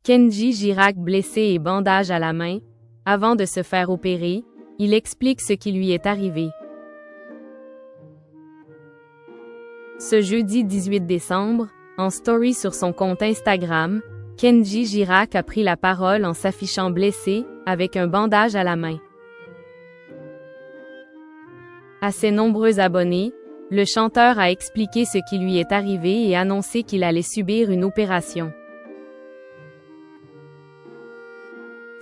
Kenji Girac blessé et bandage à la main. Avant de se faire opérer, il explique ce qui lui est arrivé. Ce jeudi 18 décembre, en story sur son compte Instagram, Kenji Girac a pris la parole en s'affichant blessé, avec un bandage à la main. À ses nombreux abonnés, le chanteur a expliqué ce qui lui est arrivé et annoncé qu'il allait subir une opération.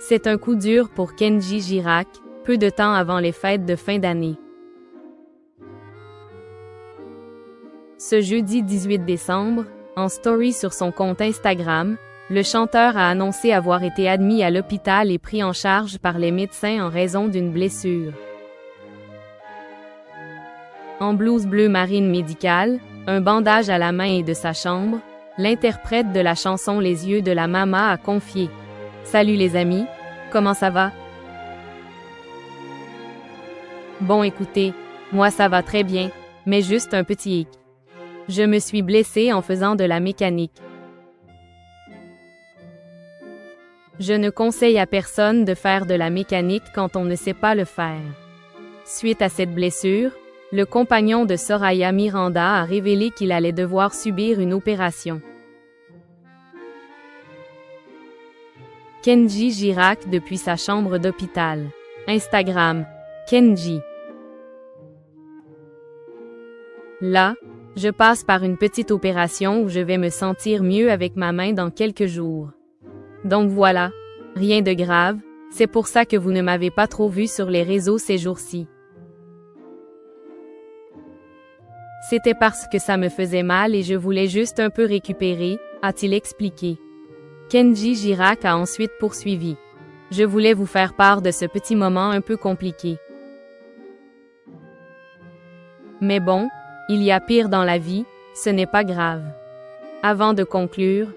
C'est un coup dur pour Kenji Girac, peu de temps avant les fêtes de fin d'année. Ce jeudi 18 décembre, en story sur son compte Instagram, le chanteur a annoncé avoir été admis à l'hôpital et pris en charge par les médecins en raison d'une blessure. En blouse bleu marine médicale, un bandage à la main et de sa chambre, l'interprète de la chanson Les yeux de la mama a confié « Salut les amis, comment ça va? Bon écoutez, moi ça va très bien, mais juste un petit hic. Je me suis blessé en faisant de la mécanique. Je ne conseille à personne de faire de la mécanique quand on ne sait pas le faire. » Suite à cette blessure, le compagnon de Soraya Miranda a révélé qu'il allait devoir subir une opération. Kenji Girac depuis sa chambre d'hôpital. Instagram, Kenji. Là, je passe par une petite opération où je vais me sentir mieux avec ma main dans quelques jours. Donc voilà, rien de grave, c'est pour ça que vous ne m'avez pas trop vu sur les réseaux ces jours-ci. C'était parce que ça me faisait mal et je voulais juste un peu récupérer, a-t-il expliqué. Kenji Girac a ensuite poursuivi. Je voulais vous faire part de ce petit moment un peu compliqué. Mais bon, il y a pire dans la vie, ce n'est pas grave. Avant de conclure,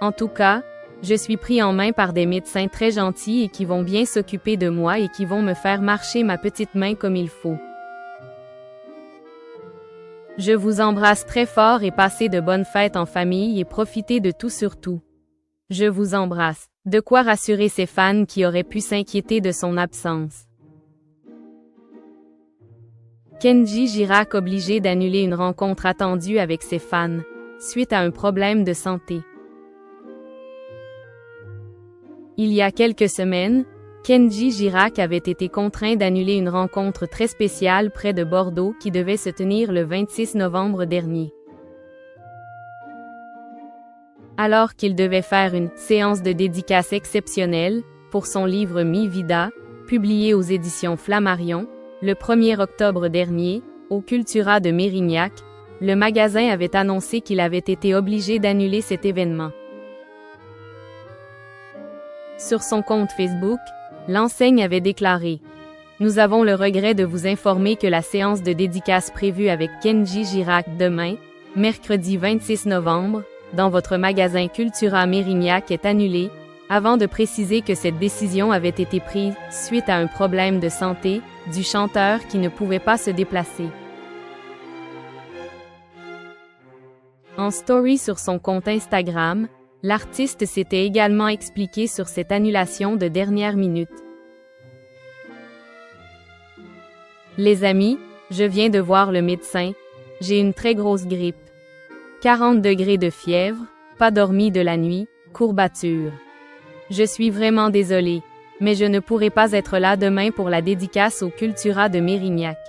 en tout cas, je suis pris en main par des médecins très gentils et qui vont bien s'occuper de moi et qui vont me faire marcher ma petite main comme il faut. Je vous embrasse très fort et passez de bonnes fêtes en famille et profitez de tout surtout. Je vous embrasse. De quoi rassurer ses fans qui auraient pu s'inquiéter de son absence. Kenji Girac obligé d'annuler une rencontre attendue avec ses fans, suite à un problème de santé. Il y a quelques semaines, Kenji Girac avait été contraint d'annuler une rencontre très spéciale près de Bordeaux qui devait se tenir le 26 novembre dernier. Alors qu'il devait faire une séance de dédicace exceptionnelle pour son livre Mi Vida, publié aux éditions Flammarion, le 1er octobre dernier, au Cultura de Mérignac, le magasin avait annoncé qu'il avait été obligé d'annuler cet événement. Sur son compte Facebook, l'enseigne avait déclaré « Nous avons le regret de vous informer que la séance de dédicace prévue avec Kenji Girac demain, mercredi 26 novembre, dans votre magasin Cultura Mérignac est annulée, avant de préciser que cette décision avait été prise suite à un problème de santé du chanteur qui ne pouvait pas se déplacer. » En story sur son compte Instagram, l'artiste s'était également expliqué sur cette annulation de dernière minute. Les amis, je viens de voir le médecin, j'ai une très grosse grippe. 40 degrés de fièvre, pas dormi de la nuit, courbature. Je suis vraiment désolée, mais je ne pourrai pas être là demain pour la dédicace au Cultura de Mérignac.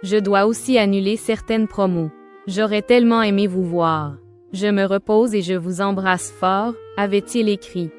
Je dois aussi annuler certaines promos. J'aurais tellement aimé vous voir. Je me repose et je vous embrasse fort, avait-il écrit.